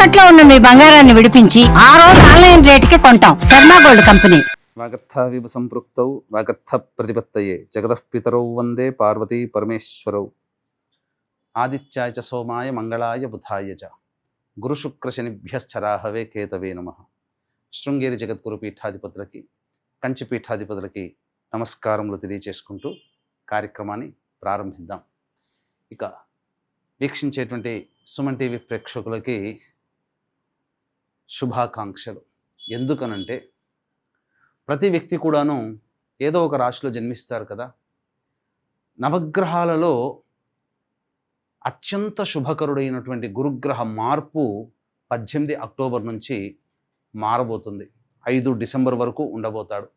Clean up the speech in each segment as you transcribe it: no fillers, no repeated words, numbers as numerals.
తాకట్లో ఉన్న మీ బంగారాన్ని విడిపించి ఆ రోజు ఆన్లైన్ రేటుకి కొంటాం. Sharma gold company. వాగర్థావివ సంపృక్తౌ వాగర్థ ప్రతిపత్తయే జగతః పితరౌ వందే పార్వతీ పరమేశ్వరౌ. ఆదిత్యాయ చ సోమాయ మంగళాయ బుధాయ చ గురుశుక్రశనిభ్యశ్చరాహవే కేతవే నమః. శృంగేరి జగద్గురు పీఠాధిపతులకి, కంచి పీఠాధిపతులకి నమస్కారములు తెలియచేసుకుంటూ కార్యక్రమాన్ని ప్రారంభిద్దాం. ఇక వీక్షించేటువంటి సుమన్ టీవీ ప్రేక్షకులకి శుభాకాంక్షలు. ఎందుకనంటే ప్రతి వ్యక్తి కూడాను ఏదో ఒక రాశిలో జన్మిస్తారు కదా. నవగ్రహాలలో అత్యంత శుభకరుడైనటువంటి గురుగ్రహ మార్పు 18 అక్టోబర్ నుంచి మారబోతుంది. 5 డిసెంబర్ వరకు ఉండబోతాడు.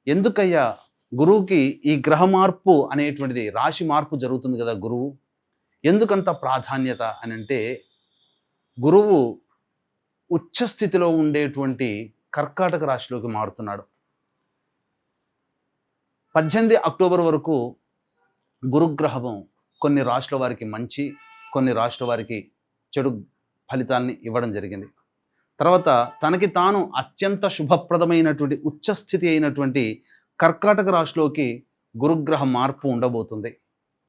ఎందుకయ్యా గురువుకి ఈ గ్రహ మార్పు అనేటువంటిది, రాశి మార్పు జరుగుతుంది కదా గురువు, ఎందుకంత ప్రాధాన్యత అని అంటే, గురువు ఉచ్చస్థితిలో ఉండేటువంటి కర్కాటక రాశిలోకి మారుతున్నాడు. 18 అక్టోబర్ వరకు గురుగ్రహము కొన్ని రాశుల వారికి మంచి, కొన్ని రాశుల వారికి చెడు ఫలితాల్ని ఇవ్వడం జరిగింది. తర్వాత తనకి తాను అత్యంత శుభప్రదమైనటువంటి ఉచ్చస్థితి అయినటువంటి కర్కాటక రాశిలోకి గురుగ్రహ మార్పు ఉండబోతుంది.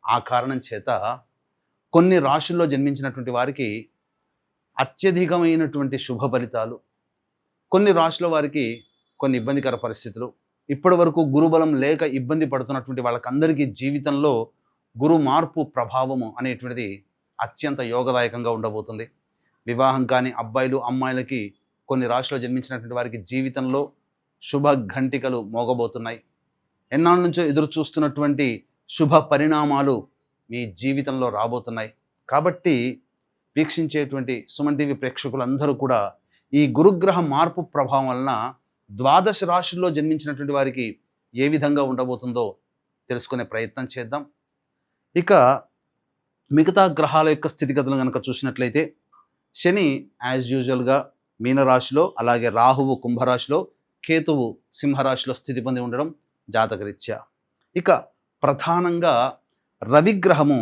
ఆ కారణం చేత కొన్ని రాశుల్లో జన్మించినటువంటి వారికి అత్యధికమైనటువంటి శుభ ఫలితాలు, కొన్ని రాశుల వారికి కొన్ని ఇబ్బందికర పరిస్థితులు, ఇప్పటి వరకు గురుబలం లేక ఇబ్బంది పడుతున్నటువంటి వాళ్ళకందరికీ జీవితంలో గురు మార్పు ప్రభావము అనేటువంటిది అత్యంత యోగదాయకంగా ఉండబోతుంది. వివాహం కాని అబ్బాయిలు అమ్మాయిలకి, కొన్ని రాశుల్లో జన్మించినటువంటి వారికి జీవితంలో శుభ ఘంటికలు మోగబోతున్నాయి. ఎన్నాళ్ళ నుంచో ఎదురు చూస్తున్నటువంటి శుభ పరిణామాలు మీ జీవితంలో రాబోతున్నాయి. కాబట్టి వీక్షించేటువంటి సుమన్ టీవీ ప్రేక్షకులందరూ కూడా ఈ గురుగ్రహ మార్పు ప్రభావం వలన 12 రాశుల్లో జన్మించినటువంటి వారికి ఏ విధంగా ఉండబోతుందో తెలుసుకునే ప్రయత్నం చేద్దాం. ఇక మిగతా గ్రహాల యొక్క స్థితిగతులు కనుక చూసినట్లయితే, శని యాజ్ యూజువల్గా మీనరాశిలో, అలాగే రాహువు కుంభరాశిలో, కేతువు సింహరాశిలో స్థితి పొంది ఉండడం జాతకరీత్యా. ఇక ప్రధానంగా రవిగ్రహము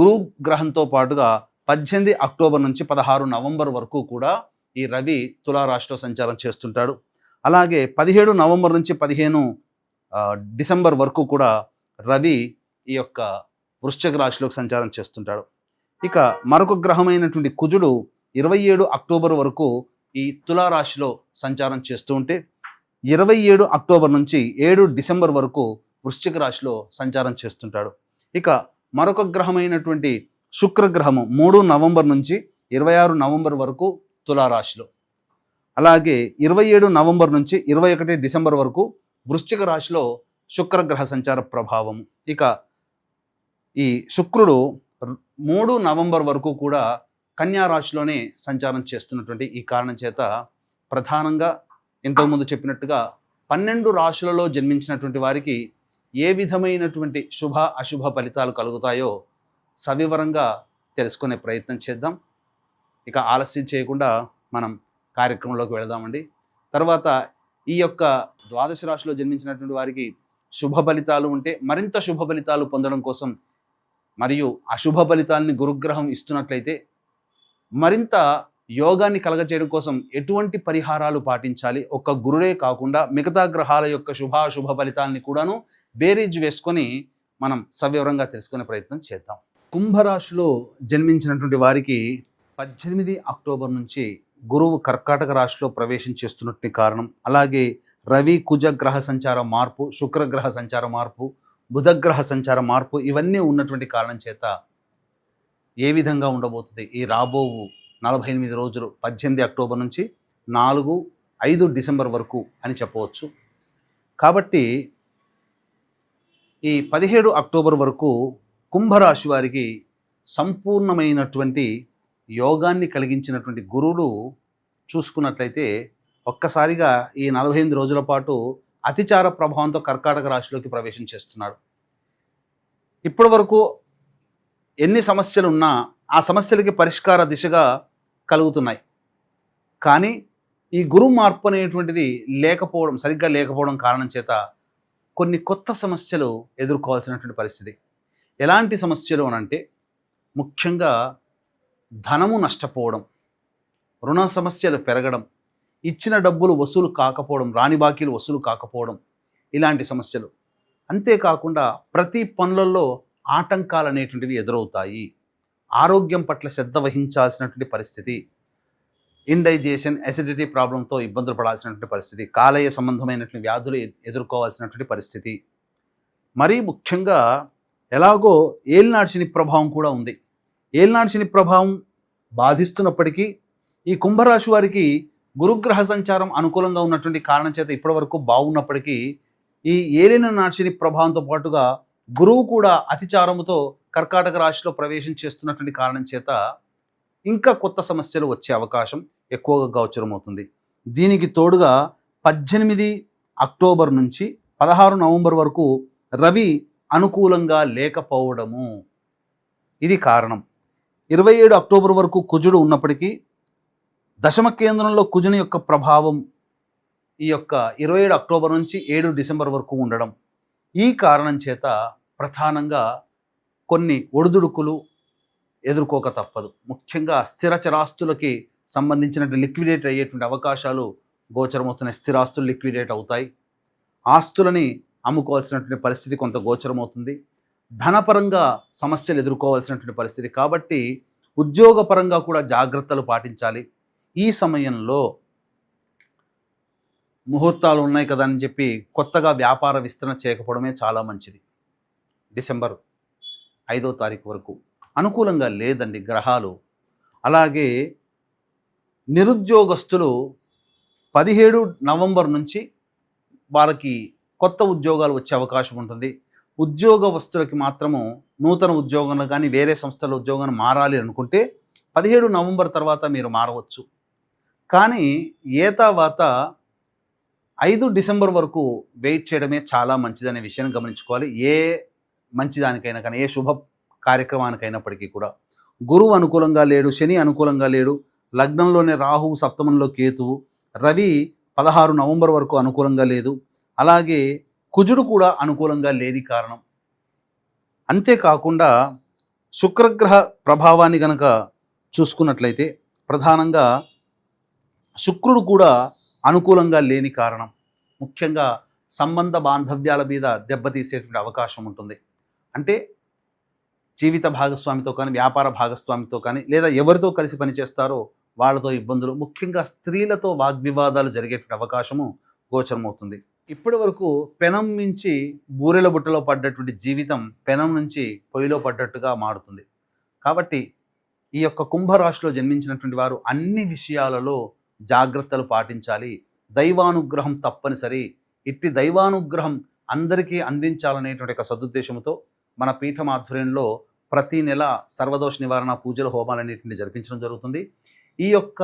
గురు గ్రహంతో పాటుగా 18 అక్టోబర్ నుంచి 16 నవంబర్ వరకు కూడా ఈ రవి తులారాశిలో సంచారం చేస్తుంటాడు. అలాగే 17 నవంబర్ నుంచి 15 డిసెంబర్ వరకు కూడా రవి ఈ యొక్క వృశ్చిక రాశిలోకి సంచారం చేస్తుంటాడు. ఇక మరొక గ్రహమైనటువంటి కుజుడు 27 అక్టోబర్ వరకు ఈ తులారాశిలో సంచారం చేస్తూ ఉంటే, 27 అక్టోబర్ నుంచి 7 డిసెంబర్ వరకు వృశ్చిక రాశిలో సంచారం చేస్తుంటాడు. ఇక మరొక గ్రహమైనటువంటి శుక్రగ్రహము 3 నవంబర్ నుంచి 26 నవంబర్ వరకు తులారాశిలో, అలాగే 27 నవంబర్ నుంచి 21 డిసెంబర్ వరకు వృశ్చిక రాశిలో శుక్రగ్రహ సంచార ప్రభావం. ఇక ఈ శుక్రుడు 3 నవంబర్ వరకు కూడా కన్యా రాశిలోనే సంచారం చేస్తున్నటువంటి ఈ కారణం చేత ప్రధానంగా ఇంతకుముందు చెప్పినట్టుగా 12 రాశులలో జన్మించినటువంటి వారికి ఏ విధమైనటువంటి శుభ అశుభ ఫలితాలు కలుగుతాయో సవివరంగా తెలుసుకునే ప్రయత్నం చేద్దాం. ఇక ఆలస్యం చేయకుండా మనం కార్యక్రమంలోకి వెళదామండి. తర్వాత ఈ యొక్క 12 రాశిలో జన్మించినటువంటి వారికి శుభ ఫలితాలు ఉంటే మరింత శుభ ఫలితాలు పొందడం కోసం, మరియు అశుభ ఫలితాలని గురుగ్రహం ఇస్తున్నట్లయితే మరింత యోగాన్ని కలగచేయడం కోసం ఎటువంటి పరిహారాలు పాటించాలి, ఒక్క గురుడే కాకుండా మిగతా గ్రహాల యొక్క శుభాశుభ ఫలితాలని కూడాను బేరీజ్ వేసుకొని మనం సవివరంగా తెలుసుకునే ప్రయత్నం చేద్దాం. కుంభరాశిలో జన్మించినటువంటి వారికి 18 అక్టోబర్ నుంచి గురువు కర్కాటక రాశిలో ప్రవేశం చేస్తున్నట్టు కారణం, అలాగే రవి కుజ గ్రహ సంచార మార్పు, శుక్రగ్రహ సంచార మార్పు, బుధగ్రహ సంచార మార్పు, ఇవన్నీ ఉన్నటువంటి కారణం చేత ఏ విధంగా ఉండబోతుంది ఈ రాబోవు 48 రోజులు, 18 అక్టోబర్ నుంచి 5 డిసెంబర్ వరకు అని చెప్పవచ్చు. కాబట్టి ఈ 17 అక్టోబర్ వరకు కుంభరాశి వారికి సంపూర్ణమైనటువంటి యోగాన్ని కలిగించినటువంటి గురువుడు చూసుకున్నట్లయితే ఒక్కసారిగా ఈ 48 రోజుల పాటు అతిచార ప్రభావంతో కర్కాటక రాశిలోకి ప్రవేశం చేస్తున్నాడు. ఇప్పటి వరకు ఎన్ని సమస్యలు ఉన్నా ఆ సమస్యలకి పరిష్కార దిశగా కలుగుతున్నాయి. కానీ ఈ గురు మార్పు అనేటువంటిది సరిగ్గా లేకపోవడం కారణం చేత కొన్ని కొత్త సమస్యలు ఎదుర్కోవాల్సినటువంటి పరిస్థితి. ఎలాంటి సమస్యలు అనంటే, ముఖ్యంగా ధనము నష్టపోవడం, రుణ సమస్యలు పెరగడం, ఇచ్చిన డబ్బులు వసూలు కాకపోవడం, రాని బాకీలు వసూలు కాకపోవడం, ఇలాంటి సమస్యలు. అంతేకాకుండా ప్రతి పనులలో ఆటంకాలు అనేటువంటివి ఎదురవుతాయి. ఆరోగ్యం పట్ల శ్రద్ధ వహించాల్సినటువంటి పరిస్థితి, ఇండైజేషన్, అసిడిటీ ప్రాబ్లంతో ఇబ్బందులు పడాల్సినటువంటి పరిస్థితి, కాలేయ సంబంధమైనటువంటి వ్యాధులు ఎదుర్కోవాల్సినటువంటి పరిస్థితి. మరీ ముఖ్యంగా ఎలాగో ఏలినాటి శని ప్రభావం కూడా ఉంది. ఏలినాటి శని ప్రభావం బాధిస్తున్నప్పటికీ ఈ కుంభరాశి వారికి గురుగ్రహ సంచారం అనుకూలంగా ఉన్నటువంటి కారణం చేత ఇప్పటివరకు బాగున్నప్పటికీ ఈ ఏలినాటి శని ప్రభావంతో పాటుగా గురువు కూడా అతిచారముతో కర్కాటక రాశిలో ప్రవేశం చేస్తున్నటువంటి కారణం చేత ఇంకా కొత్త సమస్యలు వచ్చే అవకాశం ఎక్కువగా గోచరమవుతుంది. దీనికి తోడుగా 18 అక్టోబర్ నుంచి 16 నవంబర్ వరకు రవి అనుకూలంగా లేకపోవడము ఇది కారణం. 27 అక్టోబర్ వరకు కుజుడు ఉన్నప్పటికీ దశమ కేంద్రంలో కుజుని యొక్క ప్రభావం ఈ యొక్క 27 అక్టోబర్ నుంచి 7 డిసెంబర్ వరకు ఉండడం, ఈ కారణం చేత ప్రధానంగా కొన్ని ఒడిదుడుకులు ఎదుర్కోక తప్పదు. ముఖ్యంగా స్థిర చరాస్తులకి సంబంధించినటువంటి లిక్విడేట్ అయ్యేటువంటి అవకాశాలు గోచరమవుతున్నాయి. స్థిరాస్తులు లిక్విడేట్ అవుతాయి. ఆస్తులని అమ్ముకోవాల్సినటువంటి పరిస్థితి కొంత గోచరమవుతుంది. ధనపరంగా సమస్యలు ఎదుర్కోవాల్సినటువంటి పరిస్థితి. కాబట్టి ఉద్యోగపరంగా కూడా జాగ్రత్తలు పాటించాలి. ఈ సమయంలో ముహూర్తాలు ఉన్నాయి కదా అని చెప్పి కొత్తగా వ్యాపార విస్తరణ చేయకపోవడమే చాలా మంచిది. డిసెంబర్ 5వ తారీఖు వరకు అనుకూలంగా లేదండి గ్రహాలు. అలాగే నిరుద్యోగస్తులు 17 నవంబర్ నుంచి వారికి కొత్త ఉద్యోగాలు వచ్చే అవకాశం ఉంటుంది. ఉద్యోగస్తులకి మాత్రము నూతన ఉద్యోగంలో కానీ వేరే సంస్థల ఉద్యోగాన్ని మారాలి అనుకుంటే 17 నవంబర్ తర్వాత మీరు మారవచ్చు. కానీ తర్వాత 5 డిసెంబర్ వరకు వెయిట్ చేయడమే చాలా మంచిదనే విషయాన్ని గమనించుకోవాలి. ఏ మంచిదానికైనా కానీ, ఏ శుభ కార్యక్రమానికైనప్పటికీ కూడా గురువు అనుకూలంగా లేడు, శని అనుకూలంగా లేడు, లగ్నంలోనే రాహువు, సప్తమంలో కేతువు, రవి 16 నవంబర్ వరకు అనుకూలంగా లేదు, అలాగే కుజుడు కూడా అనుకూలంగా లేని కారణం. అంతేకాకుండా శుక్రగ్రహ ప్రభావాన్ని గనక చూసుకున్నట్లయితే ప్రధానంగా శుక్రుడు కూడా అనుకూలంగా లేని కారణం. ముఖ్యంగా సంబంధ బాంధవ్యాల మీద దెబ్బతీసేటువంటి అవకాశం ఉంటుంది. అంటే జీవిత భాగస్వామితో కానీ, వ్యాపార భాగస్వామితో కానీ, లేదా ఎవరితో కలిసి పనిచేస్తారో వాళ్ళతో ఇబ్బందులు, ముఖ్యంగా స్త్రీలతో వాగ్వివాదాలు జరిగేటువంటి అవకాశము గోచరమవుతుంది. ఇప్పటి వరకు పెనం నుంచి బూరెల బుట్టలో పడ్డటువంటి జీవితం పెనం నుంచి పొయ్యిలో పడ్డట్టుగా మారుతుంది. కాబట్టి ఈ యొక్క కుంభరాశిలో జన్మించినటువంటి వారు అన్ని విషయాలలో జాగ్రత్తలు పాటించాలి. దైవానుగ్రహం తప్పనిసరి. ఇట్టి దైవానుగ్రహం అందరికీ అందించాలనేటువంటి ఒక సదుద్దేశంతో మన పీఠం ఆధ్వర్యంలో ప్రతి నెల సర్వదోష నివారణ పూజలు, హోమాలు అనేటువంటి జరిపించడం జరుగుతుంది. ఈ యొక్క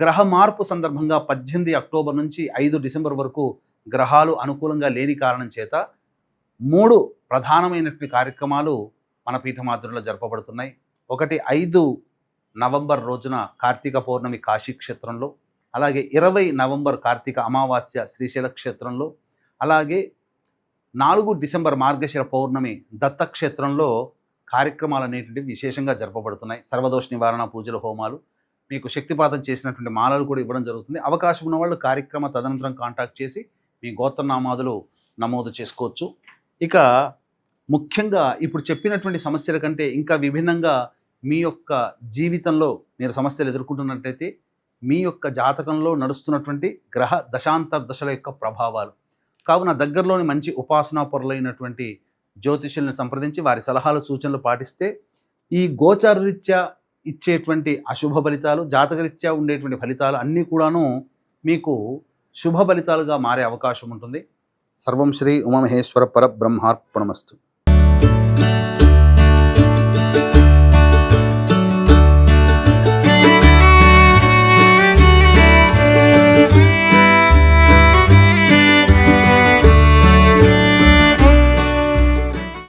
గ్రహ మార్పు సందర్భంగా 18 అక్టోబర్ నుంచి 5 డిసెంబర్ వరకు గ్రహాలు అనుకూలంగా లేని కారణం చేత 3 ప్రధానమైనటువంటి కార్యక్రమాలు మన పీఠం ఆధ్వర్యంలో జరపబడుతున్నాయి. ఒకటి 5 నవంబర్ రోజున కార్తీక పౌర్ణమి కాశీ క్షేత్రంలో, అలాగే 20 నవంబర్ కార్తీక అమావాస్య శ్రీశైల క్షేత్రంలో, అలాగే 4 డిసెంబర్ మార్గశిర పౌర్ణమి దత్తక్షేత్రంలో కార్యక్రమాలు అనేటువంటివి విశేషంగా జరపబడుతున్నాయి. సర్వదోష నివారణ పూజలు, హోమాలు, మీకు శక్తిపాతం చేసినటువంటి మాలలు కూడా ఇవ్వడం జరుగుతుంది. అవకాశం ఉన్న వాళ్ళు కార్యక్రమ తదనంతరం కాంటాక్ట్ చేసి మీ గోత్రనామాదులు నమోదు చేసుకోవచ్చు. ఇక ముఖ్యంగా ఇప్పుడు చెప్పినటువంటి సమస్యల కంటే ఇంకా విభిన్నంగా మీ యొక్క జీవితంలో మీరు సమస్యలు ఎదుర్కొంటున్నట్టయితే మీ యొక్క జాతకంలో నడుస్తున్నటువంటి గ్రహ దశాంతర దశల యొక్క ప్రభావాలు. కావున దగ్గరలోని మంచి ఉపాసనా పరులైనటువంటి జ్యోతిష్యులను సంప్రదించి వారి సలహాలు, సూచనలు పాటిస్తే ఈ గోచారరీత్యా ఇచ్చేటువంటి అశుభ ఫలితాలు, జాతకరీత్యా ఉండేటువంటి ఫలితాలు అన్నీ కూడాను మీకు శుభ ఫలితాలుగా మారే అవకాశం ఉంటుంది. సర్వం శ్రీ ఉమామహేశ్వర పరబ్రహ్మార్పణమస్తు.